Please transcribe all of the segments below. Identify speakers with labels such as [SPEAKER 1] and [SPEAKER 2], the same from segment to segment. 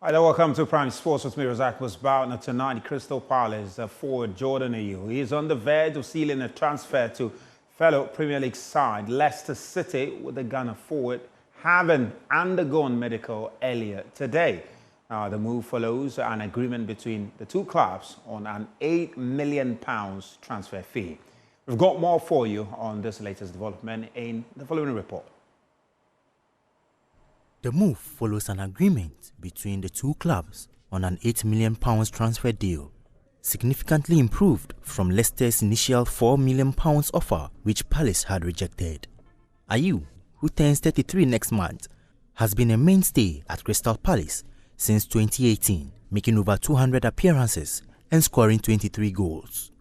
[SPEAKER 1] Hi there, welcome to Prime Sports with me, Razak Musbao. Now tonight, Crystal Palace forward Jordan Ayew. He is on the verge of sealing a transfer to fellow Premier League side Leicester City, with the Ghana forward having undergone medical earlier today. The move follows an agreement between the two clubs on an £8 million transfer fee. We've got more for you on this latest development in the following report.
[SPEAKER 2] The move follows an agreement between the two clubs on an £8 million transfer deal, significantly improved from Leicester's initial £4 million offer, which Palace had rejected. Ayew, who turns 33 next month, has been a mainstay at Crystal Palace since 2018, making over 200 appearances and scoring 23 goals.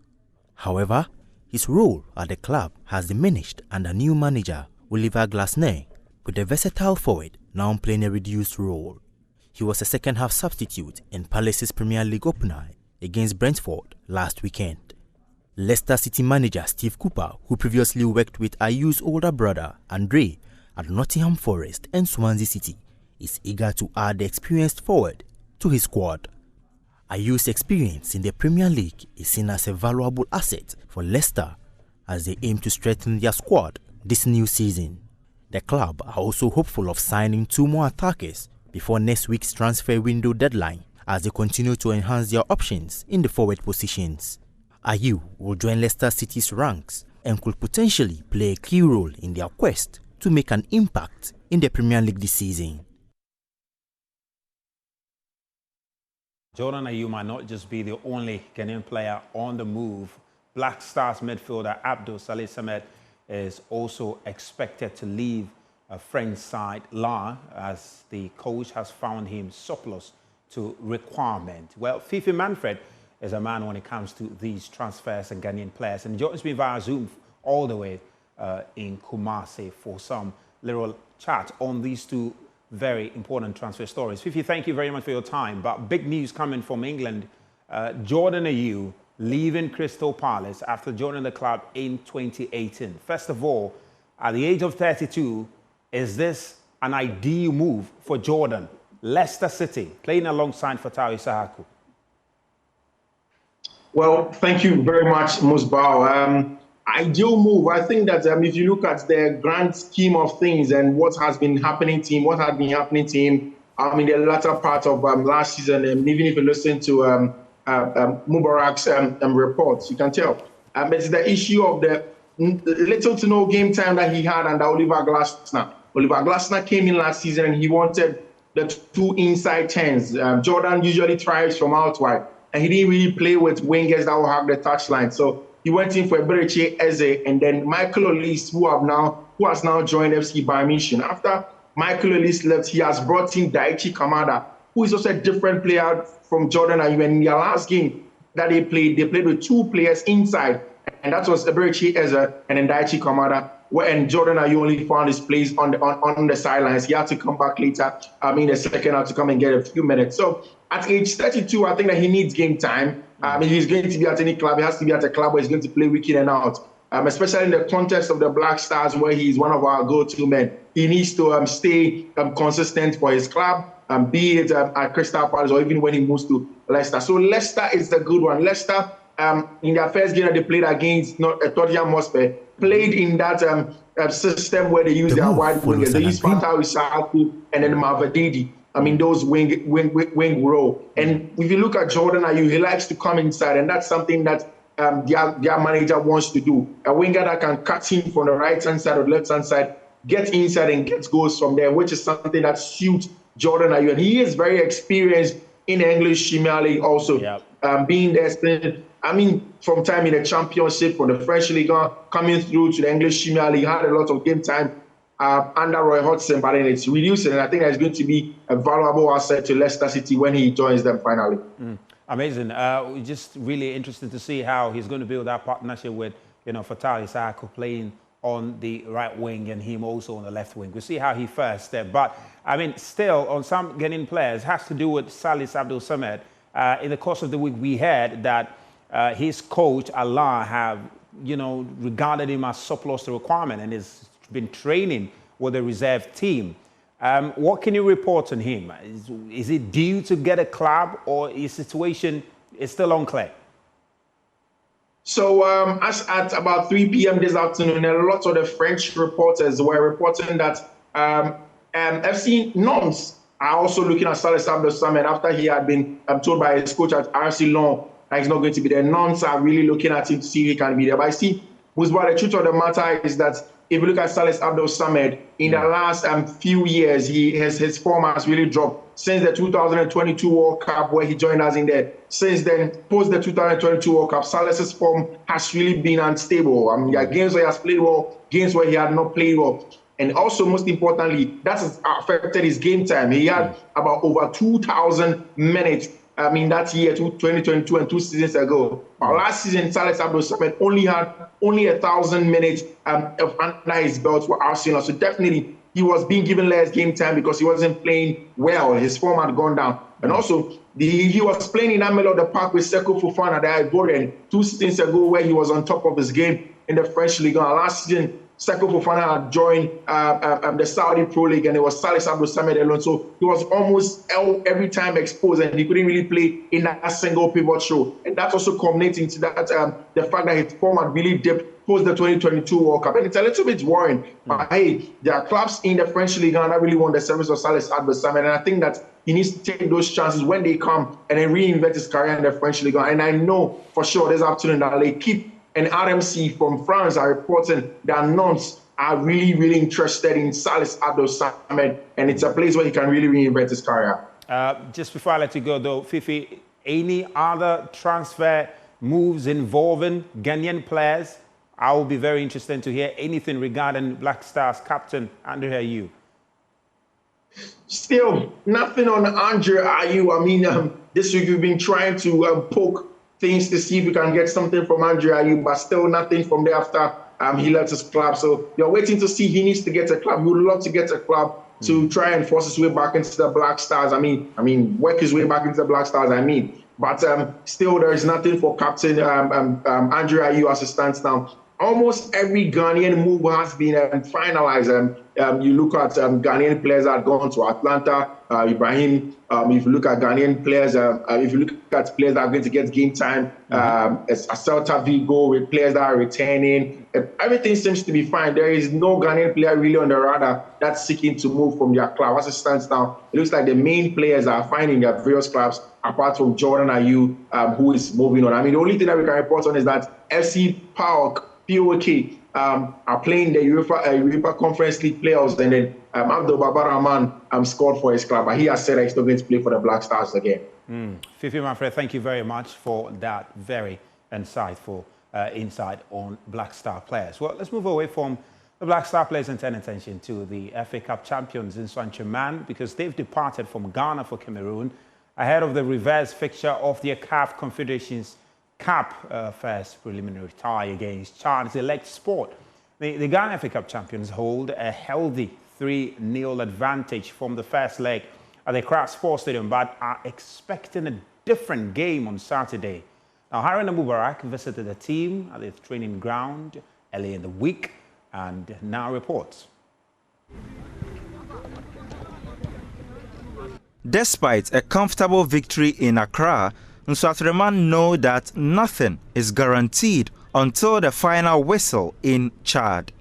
[SPEAKER 2] However, his role at the club has diminished under new manager Oliver Glasner, with the versatile forward now playing a reduced role. He was a second-half substitute in Palace's Premier League opener against Brentford last weekend. Leicester City manager Steve Cooper, who previously worked with Ayew's older brother Andre at Nottingham Forest and Swansea City, is eager to add the experienced forward to his squad. Ayew's experience in the Premier League is seen as a valuable asset for Leicester as they aim to strengthen their squad this new season. The club are also hopeful of signing 2 more attackers before next week's transfer window deadline, as they continue to enhance their options in the forward positions. Ayew will join Leicester City's ranks and could potentially play a key role in their quest to make an impact in the Premier League this season.
[SPEAKER 1] Jordan Ayew might not just be the only Ghanaian player on the move. Black Stars midfielder Abdul Salih Samed is also expected to leave a French side La, as the coach has found him surplus to requirement. Well, Fifi Manfred is a man when it comes to these transfers and Ghanaian players, and he joins me via Zoom all the way in Kumasi for some little chat on these two very important transfer stories. Fifi, thank you very much for your time. But big news coming from England. Jordan Ayew leaving Crystal Palace after joining the club in 2018. First of all, at the age of 32, is this an ideal move for Jordan? Leicester City, playing alongside Fatawu Issahaku.
[SPEAKER 3] Well, thank you very much, Musbao. Ideal move. I think that if you look at the grand scheme of things and what has been happening to him, in the latter part of last season, and even if you listen to Mubarak's reports, you can tell. It's the issue of the little to no game time that he had under Oliver Glasner. Oliver Glasner came in last season and he wanted the 2 inside 10s. Jordan usually tries from out wide, and he didn't really play with wingers that will have the touchline. So he went in for Eberechi Eze and then Michael Olise, who has now joined FC Bayern Munich. After Michael Olise left, he has brought in Daichi Kamada, who is also a different player from Jordan Ayew. And in their last game that they played with 2 players inside, and that was Eberechi Eze and then Daichi Kamada. And Jordan Ayew only found his place on the sidelines. He had to come back later, in the second half, to come and get a few minutes. So at age 32, I think that he needs game time. If he's going to be at any club, he has to be at a club where he's going to play week in and out. Especially in the context of the Black Stars, where he's one of our go-to men. He needs to stay consistent for his club, be it at Crystal Palace or even when he moves to Leicester. So Leicester is the good one. Leicester, in their first game that they played against Tottenham Hotspur, played in that system where they use their wide wingers. They use Fatawu Issahaku and then Mavadidi. Those wing row. And if you look at Jordan Ayew, he likes to come inside, and that's something that their manager wants to do. A winger that can cut in from the right-hand side or left-hand side, get inside and get goals from there, which is something that suits Jordan Ayew. And he is very experienced in the English Premier League also. Yep. Being there, from time in the Championship, from the French League, coming through to the English Premier League, had a lot of game time under Roy Hodgson, but then it's reducing, and I think that's going to be a valuable asset to Leicester City when he joins them finally.
[SPEAKER 1] Amazing. Just really interested to see how he's going to build that partnership with, Fatawu Issahaku playing on the right wing and him also on the left wing. We'll see how he fares there. But, still, on some Ghanaian players, has to do with Salis Abdul Samed. In the course of the week, we heard that his coach, Allah, have, regarded him as surplus to requirement and has been training with the reserve team. What can you report on him? Is it due to get a club, or his situation is still unclear?
[SPEAKER 3] So as at about 3 p.m. this afternoon, a lot of the French reporters were reporting that FC Nantes are also looking at Saleh Abdel-Samed after he had been told by his coach at RC Lyon that he's not going to be there. Nantes are really looking at him to see if he can be there. But I see, Musba, the truth of the matter is that if you look at Saleh Abdel-Samed, in the last few years, his form has really dropped. Since the 2022 World Cup, where he joined us in there, since then, post the 2022 World Cup, Saleh's form has really been unstable. I mean, there are games where he has played well, games where he had not played well. And also, most importantly, that has affected his game time. He had about over 2,000 minutes that year, 2022 and 2 seasons ago. Last season, Saleh Abdel-Samed only had 1,000 minutes under his belt for Arsenal. So definitely, he was being given less game time because he wasn't playing well. His form had gone down. And also, he was playing in that middle of the park with Seko Fofana, the Ivorian, 2 seasons ago, where he was on top of his game in the French League. Last season, Seko Fofana had joined the Saudi Pro League, and it was Saleh Abdel-Samed alone. So he was almost every time exposed, and he couldn't really play in that single pivot role. And that's also culminating to that the fact that his form had really dipped post the 2022 World Cup. And it's a little bit worrying. But hey, there are clubs in the French League that really want the service of Saleh Abdel-Samed, and I think that he needs to take those chances when they come and then reinvent his career in the French League. And I know for sure this afternoon that they keep and RMC from France are reporting that Nantes are really, really interested in Saleh Abdel-Samed, and it's a place where he can really reinvent his career.
[SPEAKER 1] Just before I let you go, though, Fifi, any other transfer moves involving Ghanaian players? I will be very interested to hear anything regarding Black Stars captain Andre Ayew.
[SPEAKER 3] Still, nothing on Andre Ayew. I mean, this week we've been trying to poke things to see if we can get something from Andre Ayew, but still nothing from there after he left his club. So you're waiting to see. He needs to get a club. He would love to get a club to try and force his way back into the Black Stars. I mean, work his way back into the Black Stars. But still, there is nothing for Captain Andre Ayew as it stands now. Almost every Ghanaian move has been finalized. You look at Ghanaian players that have gone to Atlanta, Ibrahim. If you look at Ghanaian players, if you look at players that are going to get game time, Celta Vigo with players that are returning, everything seems to be fine. There is no Ghanaian player really on the radar that's seeking to move from their club. As it stands now, it looks like the main players are finding their various clubs, apart from Jordan Ayew, who is moving on. I mean, the only thing that we can report on is that FC PAOK are playing the UEFA Conference League playoffs, and then Abdul Babar Rahman scored for his club, but he has said that he's not going to play for the Black Stars again.
[SPEAKER 1] Fifi Manfred, thank you very much for that very insightful insight on Black Star players. Well, let's move away from the Black Star players and turn attention to the FA Cup champions in Saint-Germain, because they've departed from Ghana for Cameroon ahead of the reverse fixture of the CAF Confederations Cup first preliminary tie against Chad Select Sport. The Ghana FA Cup champions hold a healthy 3-0 advantage from the first leg at the Accra Sports Stadium, but are expecting a different game on Saturday. Now, Haruna Mubarak visited the team at the training ground early in the week and now reports.
[SPEAKER 4] Despite a comfortable victory in Accra, Saint-Germain know that nothing is guaranteed until the final whistle in Chad.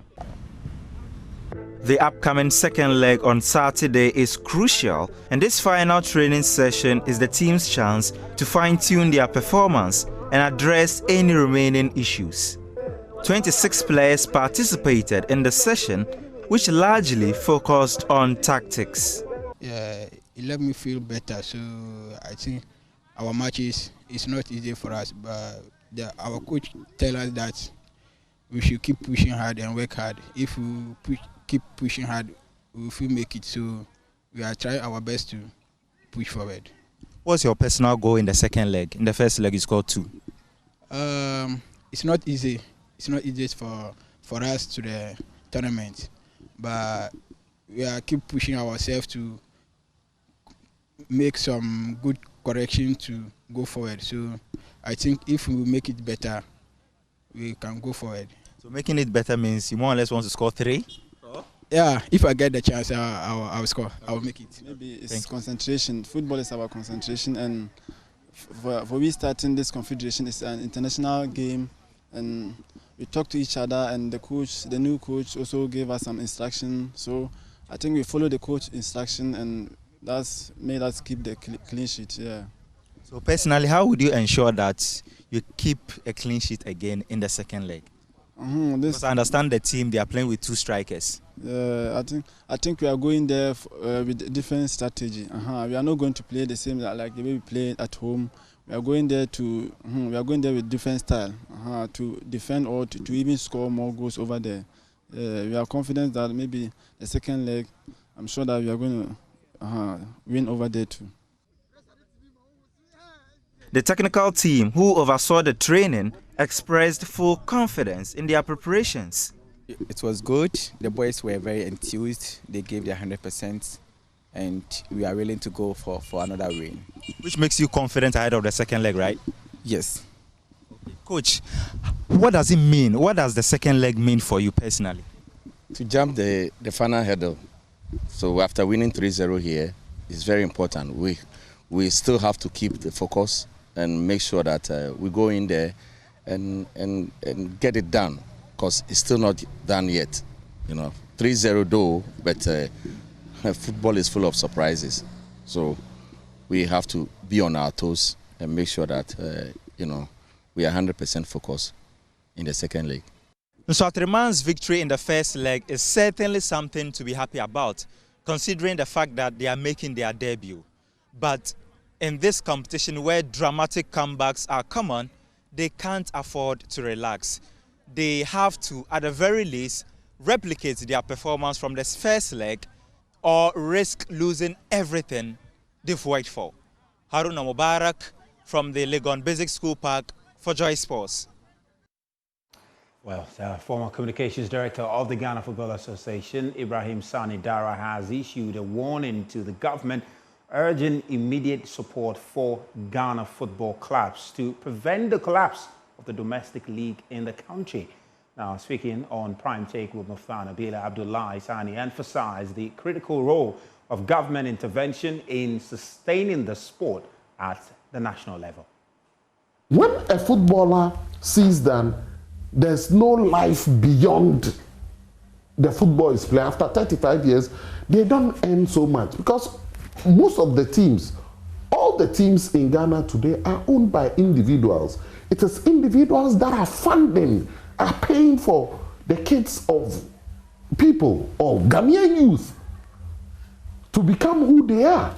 [SPEAKER 4] The upcoming second leg on Saturday is crucial, and this final training session is the team's chance to fine-tune their performance and address any remaining issues. 26 players participated in the session, which largely focused on tactics.
[SPEAKER 5] Yeah, it let me feel better, so I think our matches is not easy for us, but our coach tell us that we should keep pushing hard and work hard. If we keep pushing hard, we will make it. So we are trying our best to push forward.
[SPEAKER 4] What's your personal goal in the second leg? In the first leg, you scored 2.
[SPEAKER 5] It's not easy. It's not easy for us to the tournament, but we are keep pushing ourselves to make some good correction to go forward. So I think if we make it better, we can go forward.
[SPEAKER 4] So making it better means you more or less want to score 3?
[SPEAKER 5] Yeah, if I get the chance, I'll score. I'll make it.
[SPEAKER 6] Maybe it's concentration. Football is about concentration, and for we starting this confederation, it's an international game, and we talk to each other, and the new coach also gave us some instruction. So I think we follow the coach instruction, and that's made us keep the clean sheet. Yeah.
[SPEAKER 4] So personally, how would you ensure that you keep a clean sheet again in the second leg? Because I understand the team, they are playing with 2 strikers.
[SPEAKER 6] I think we are going there with a different strategy. We are not going to play the same like the way we play at home. We are going there with different style to defend or to even score more goals over there. We are confident that maybe the second leg, I'm sure that we are going to win over there too.
[SPEAKER 4] The technical team who oversaw the training expressed full confidence in their preparations.
[SPEAKER 7] It was good. The boys were very enthused. They gave their 100%, and we are willing to go for another win.
[SPEAKER 4] Which makes you confident ahead of the second leg, right?
[SPEAKER 7] Yes.
[SPEAKER 4] Coach, what does it mean? What does the second leg mean for you personally?
[SPEAKER 8] To jump the final hurdle. So after winning 3-0 here, it's very important. We still have to keep the focus and make sure that we go in there and get it done, because it's still not done yet. 3-0 though, but football is full of surprises. So we have to be on our toes and make sure that we are 100% focused in the second leg.
[SPEAKER 4] Nsawtriman's victory in the first leg is certainly something to be happy about, considering the fact that they are making their debut. But in this competition where dramatic comebacks are common, they can't afford to relax. They have to, at the very least, replicate their performance from this first leg or risk losing everything they've worked for. Haruna Mubarak from the Legon Basic School Park for Joy Sports.
[SPEAKER 1] Well, the former communications director of the Ghana Football Association, Ibrahim Sannie Daara, has issued a warning to the government urging immediate support for Ghana football clubs to prevent the collapse of the domestic league in the country. Now, speaking on Prime Take with Mufana Bila Abdullahi, Sannie emphasized the critical role of government intervention in sustaining the sport at the national level.
[SPEAKER 9] When a footballer sees that there's no life beyond the football is played, after 35 years, they don't earn so much, because most of the teams, all the teams in Ghana today are owned by individuals. It is individuals that are funding, are paying for the kids of people, of Ghanaian youth, to become who they are.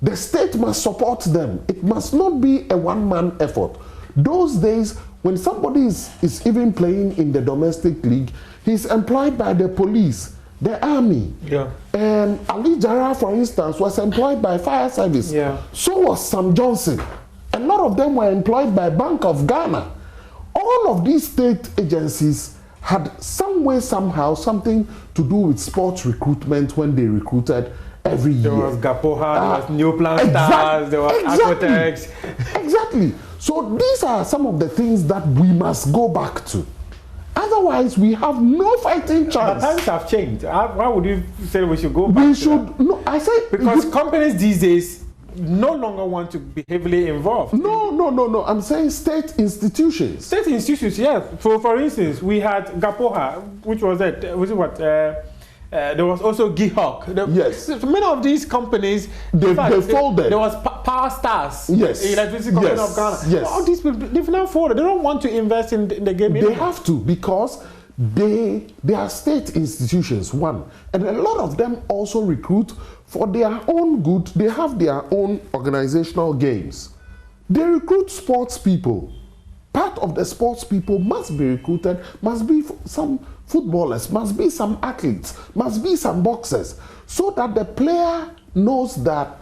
[SPEAKER 9] The state must support them. It must not be a one-man effort. Those days, when somebody is even playing in the domestic league, he's employed by the police, the army.
[SPEAKER 10] Yeah.
[SPEAKER 9] And Ali Jara, for instance, was employed by fire service.
[SPEAKER 10] Yeah.
[SPEAKER 9] So was Sam Johnson. A lot of them were employed by Bank of Ghana. All of these state agencies had some way, somehow, something to do with sports recruitment when they recruited every year.
[SPEAKER 10] There was Gapoha, there was New Plan Stars, there was Aquatex.
[SPEAKER 9] Exactly. So these are some of the things that we must go back to. Otherwise, we have no fighting chance.
[SPEAKER 10] But times have changed. Why would you say we should go back
[SPEAKER 9] We
[SPEAKER 10] to
[SPEAKER 9] should,
[SPEAKER 10] that?
[SPEAKER 9] no, I say...
[SPEAKER 10] Because companies these days no longer want to be heavily involved.
[SPEAKER 9] No. I'm saying state institutions.
[SPEAKER 10] State institutions, yes. For instance, we had Gapoha, which was it? Was it what? There was also Gihawk.
[SPEAKER 9] Yes.
[SPEAKER 10] Many of these companies,
[SPEAKER 9] they folded.
[SPEAKER 10] There was Power Stars.
[SPEAKER 9] Yes.
[SPEAKER 10] The electricity company of Ghana.
[SPEAKER 9] Yes.
[SPEAKER 10] All these people, they've now folded. They don't want to invest in the game anymore.
[SPEAKER 9] They have to, because they are state institutions, one. And a lot of them also recruit for their own good. They have their own organizational games. They recruit sports people. Part of the sports people must be recruited, must be some footballers, must be some athletes, must be some boxers, so that the player knows that,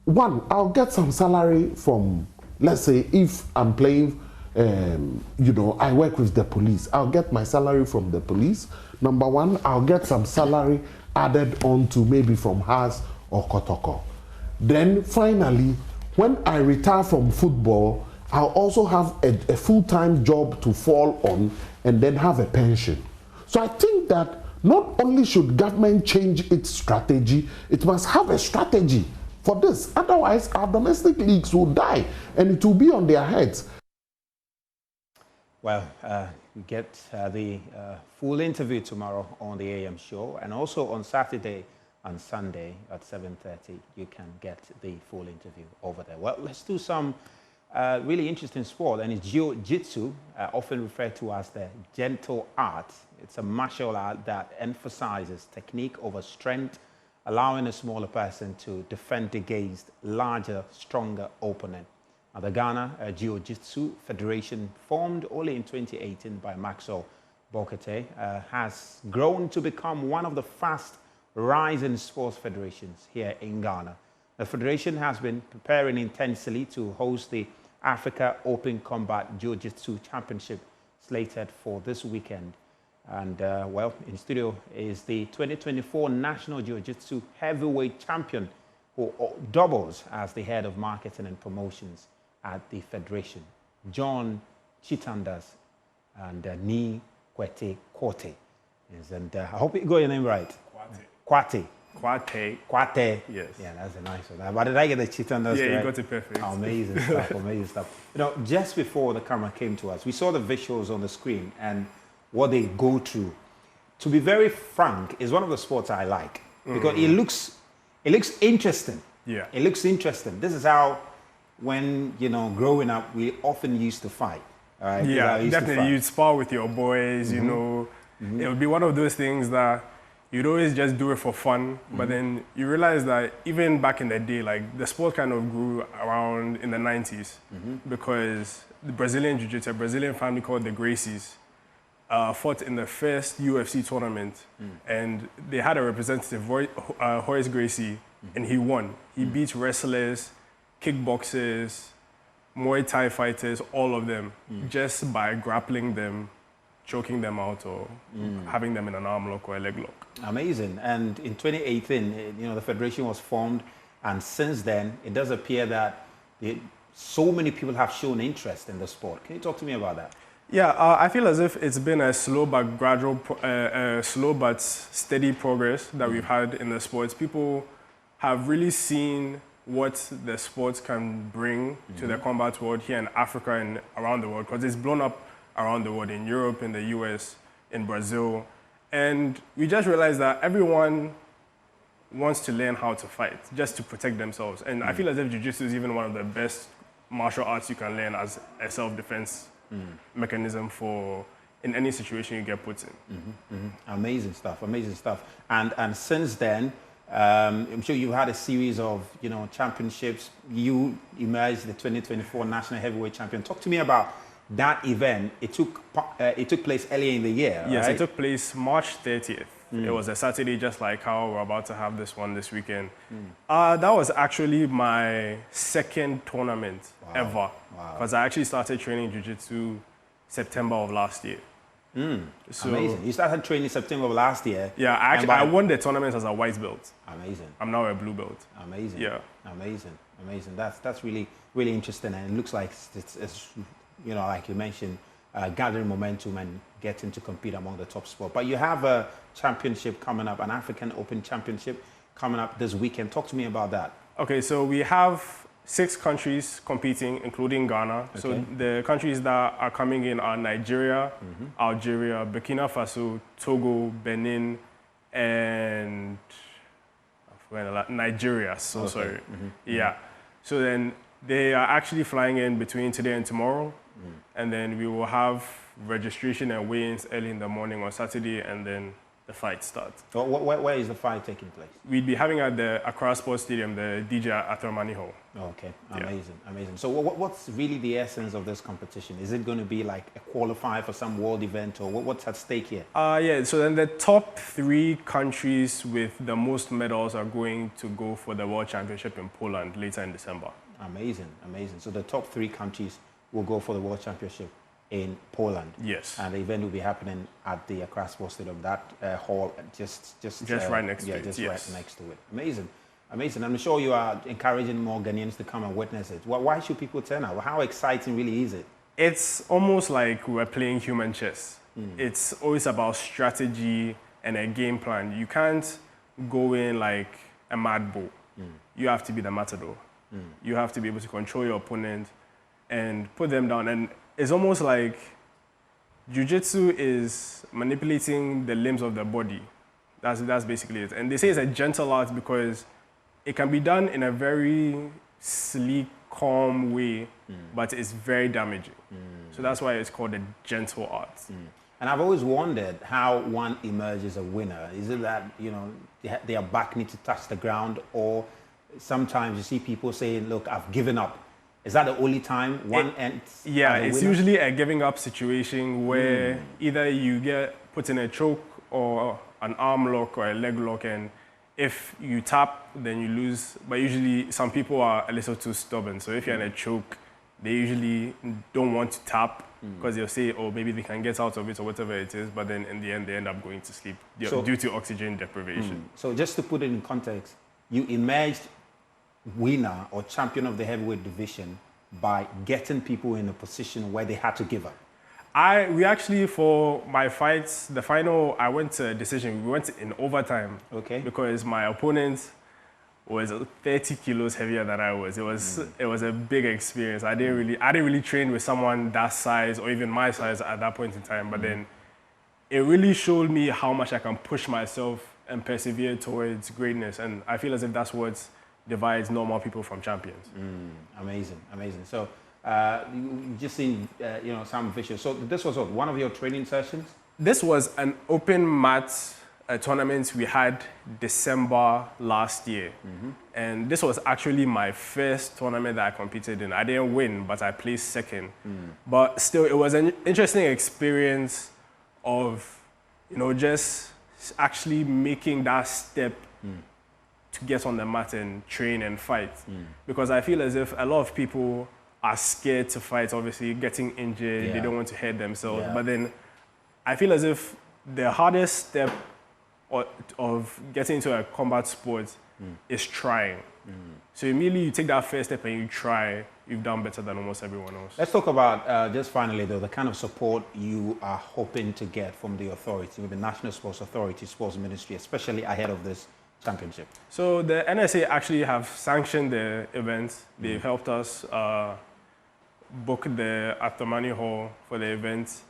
[SPEAKER 9] one, I'll get some salary from, let's say, if I'm playing, I work with the police, I'll get my salary from the police. Number one, I'll get some salary added on to maybe from Haas or Kotoko. Then finally, when I retire from football, I'll also have a full-time job to fall on and then have a pension. So I think that Not only should government change its strategy, it must have a strategy for this. Otherwise, our domestic leagues will die and it will be on their heads.
[SPEAKER 1] Well, we get the full interview tomorrow on the AM show, and also on Saturday and Sunday at 7:30, you can get the full interview over there. Well, let's do some really interesting sport, and it's jiu-jitsu, often referred to as the gentle art. It's a martial art that emphasizes technique over strength, allowing a smaller person to defend against larger, stronger opponent. Now, the Ghana Jiu-Jitsu Federation, formed only in 2018 by Maxwell Bokete, has grown to become one of the fast rising sports federations here in Ghana. The federation has been preparing intensely to host the Africa Open Combat Jiu-Jitsu Championship slated for this weekend. And well, in studio is the 2024 National Jiu-Jitsu Heavyweight Champion, who doubles as the head of marketing and promotions at the federation, John Chitandas and Ni Kwete Kote. And I hope you got your name right. Kwate. Kwate.
[SPEAKER 11] Yes.
[SPEAKER 1] Yeah, that's a nice one. But did I get the Chitandas
[SPEAKER 11] Yeah,
[SPEAKER 1] right?
[SPEAKER 11] you got it perfect.
[SPEAKER 1] Amazing stuff, amazing stuff. You know, just before the camera came to us, we saw the visuals on the screen and what they go through. To be very frank, is one of the sports I like because it looks interesting.
[SPEAKER 11] Yeah.
[SPEAKER 1] It looks interesting. This is how, when, you know, growing up, we often used to fight. All right?
[SPEAKER 11] Yeah, definitely. You'd spar with your boys, you know. It would be one of those things that you'd always just do it for fun, but then you realize that even back in the day, like, the sport kind of grew around in the 90s because the Brazilian Jiu-Jitsu, a Brazilian family called the Gracies, fought in the first UFC tournament, and they had a representative, Horace Gracie, and he won. He beat wrestlers, kickboxers, Muay Thai fighters, all of them, just by grappling them, choking them out, or having them in an arm lock or a leg lock.
[SPEAKER 1] Amazing. And in 2018, you know, the federation was formed, and since then, it does appear that so many people have shown interest in the sport. Can you talk to me about that?
[SPEAKER 11] Yeah, I feel as if it's been a slow but gradual, slow but steady progress that we've had in the sports. People have really seen what the sports can bring to the combat world here in Africa and around the world, because it's blown up around the world, in Europe, in the US, in Brazil. And we just realized that everyone wants to learn how to fight, just to protect themselves. And I feel as if Jiu-Jitsu is even one of the best martial arts you can learn as a self-defense mechanism for in any situation you get put in.
[SPEAKER 1] Amazing stuff, amazing stuff. And since then, I'm sure you've had a series of, you know, championships. You emerged the 2024 National Heavyweight Champion. Talk to me about that event. It took place earlier in the year,
[SPEAKER 11] Yes,
[SPEAKER 1] right?
[SPEAKER 11] it took place March 30th. It was a Saturday, just like how we're about to have this one this weekend. That was actually my second tournament ever, because I actually started training Jiu-Jitsu September of last year. So,
[SPEAKER 1] amazing. You started training September of last year.
[SPEAKER 11] Yeah, I won the tournament as a white belt.
[SPEAKER 1] Amazing.
[SPEAKER 11] I'm now a blue belt.
[SPEAKER 1] Amazing.
[SPEAKER 11] Yeah.
[SPEAKER 1] Amazing. Amazing. That's really, really interesting, and it looks like it's you know, like you mentioned, gathering momentum and getting to compete among the top sport. But you have a championship coming up, an African Open Championship coming up this weekend. Talk to me about that.
[SPEAKER 11] Okay, so we have 6 countries competing, including Ghana.
[SPEAKER 1] Okay.
[SPEAKER 11] So the countries that are coming in are Nigeria, Algeria, Burkina Faso, Togo, Benin, and Nigeria. So sorry. Yeah. So then they are actually flying in between today and tomorrow. And then we will have registration and weigh-ins early in the morning on Saturday, and then the fight starts.
[SPEAKER 1] So where is the fight taking place?
[SPEAKER 11] We'd be having at the Accra Sports Stadium, the DJ Athermani Hall.
[SPEAKER 1] Okay, amazing, amazing. So what's really the essence of this competition? Is it going to be like a qualifier for some world event, or what's at stake here?
[SPEAKER 11] Yeah, so then the top 3 countries with the most medals are going to go for the World Championship in Poland later in December.
[SPEAKER 1] Amazing, amazing. So the top 3 countries will go for the World Championship in Poland.
[SPEAKER 11] Yes.
[SPEAKER 1] And the event will be happening at the Accra Sports Stadium, that hall just
[SPEAKER 11] right next to it.
[SPEAKER 1] Just
[SPEAKER 11] yes.
[SPEAKER 1] right next to it. Amazing, amazing. I'm sure you are encouraging more Ghanaians to come and witness it. Why should people turn out? How exciting really is it?
[SPEAKER 11] It's almost like we're playing human chess. It's always about strategy and a game plan. You can't go in like a mad bull. You have to be the matador. You have to be able to control your opponent and put them down. And it's almost like jiu-jitsu is manipulating the limbs of the body. That's basically it. And they say it's a gentle art because it can be done in a very sleek, calm way, but it's very damaging. So that's why it's called a gentle art.
[SPEAKER 1] And I've always wondered how one emerges a winner. Is it that, you know, their back needs to touch the ground, or sometimes you see people saying, look, I've given up. Is that the only time one ends?
[SPEAKER 11] Yeah, it's
[SPEAKER 1] winner?
[SPEAKER 11] usually a giving up situation where either you get put in a choke or an arm lock or a leg lock, and if you tap, then you lose. But usually some people are a little too stubborn. So if you're in a choke, they usually don't want to tap because they'll say, oh, maybe they can get out of it or whatever it is. But then in the end, they end up going to sleep due to oxygen deprivation.
[SPEAKER 1] So just to put it in context, you emerged winner or champion of the heavyweight division by getting people in a position where they had to give up.
[SPEAKER 11] We actually, for my fights, the final, I went to a decision. We went in overtime.
[SPEAKER 1] Okay.
[SPEAKER 11] Because my opponent was 30 kilos heavier than I was. It was a big experience. I didn't really train with someone that size or even my size at that point in time. But then it really showed me how much I can push myself and persevere towards greatness. And I feel as if that's what divides normal people from champions.
[SPEAKER 1] Amazing, amazing. So you just seen, you know, some visuals. So this was what, one of your training sessions?
[SPEAKER 11] This was an open mat tournament we had December last year. And this was actually my first tournament that I competed in. I didn't win, but I placed second. But still, it was an interesting experience of, you know, just actually making that step to get on the mat and train and fight. Because I feel as if a lot of people are scared to fight, obviously, getting injured, they don't want to hurt themselves. But then I feel as if the hardest step of getting into a combat sport is trying. So immediately you take that first step and you try, you've done better than almost everyone else.
[SPEAKER 1] Let's talk about, just finally though, the kind of support you are hoping to get from the authority, with the National Sports Authority, Sports Ministry, especially ahead of this championship.
[SPEAKER 11] So the NSA actually have sanctioned the event. They've helped us book the Atamani Hall for the event.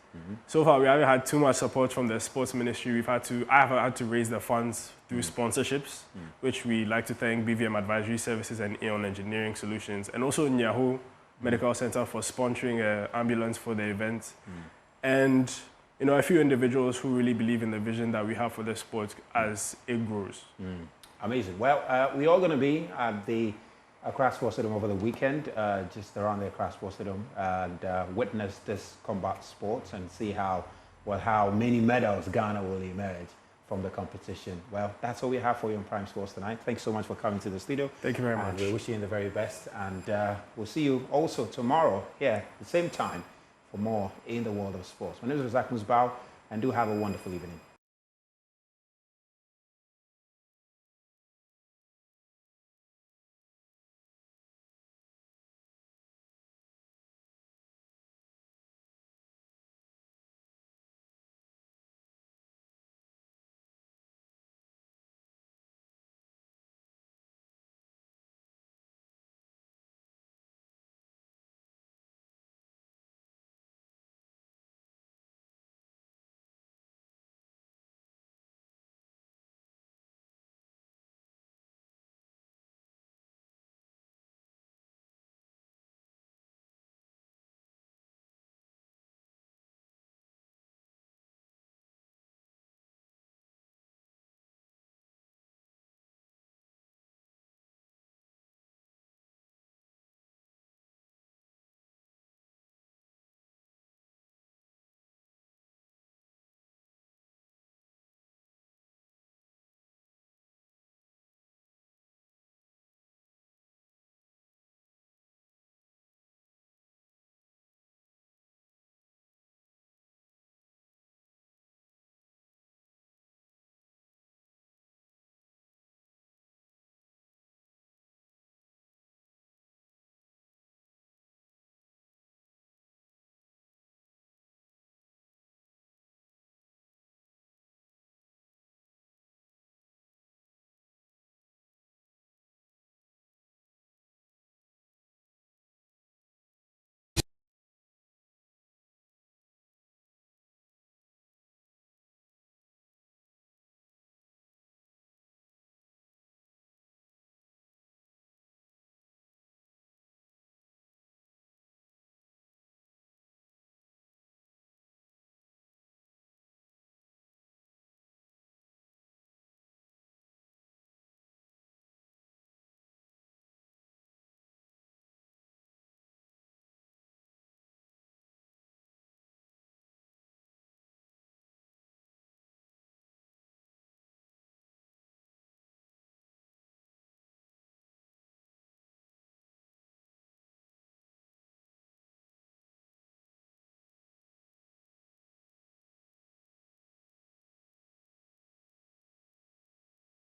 [SPEAKER 11] So far, we haven't had too much support from the sports ministry. I have had to raise the funds through sponsorships, which we like to thank BVM Advisory Services and Aeon Engineering Solutions, and also Nyahu Medical Center for sponsoring an ambulance for the event. And you know, a few individuals who really believe in the vision that we have for the sport as it grows.
[SPEAKER 1] Amazing. Well, we're all going to be at the Accra Sports Stadium over the weekend, just around the Accra Sports Stadium, and witness this combat sports and see how many medals Ghana will emerge from the competition. Well, that's all we have for you on Prime Sports tonight. Thanks so much for coming to the studio.
[SPEAKER 11] Thank you very much.
[SPEAKER 1] We wish you the very best, and we'll see you also tomorrow here at the same time for more in the world of sports. My name is Razak Musbao, and do have a wonderful evening.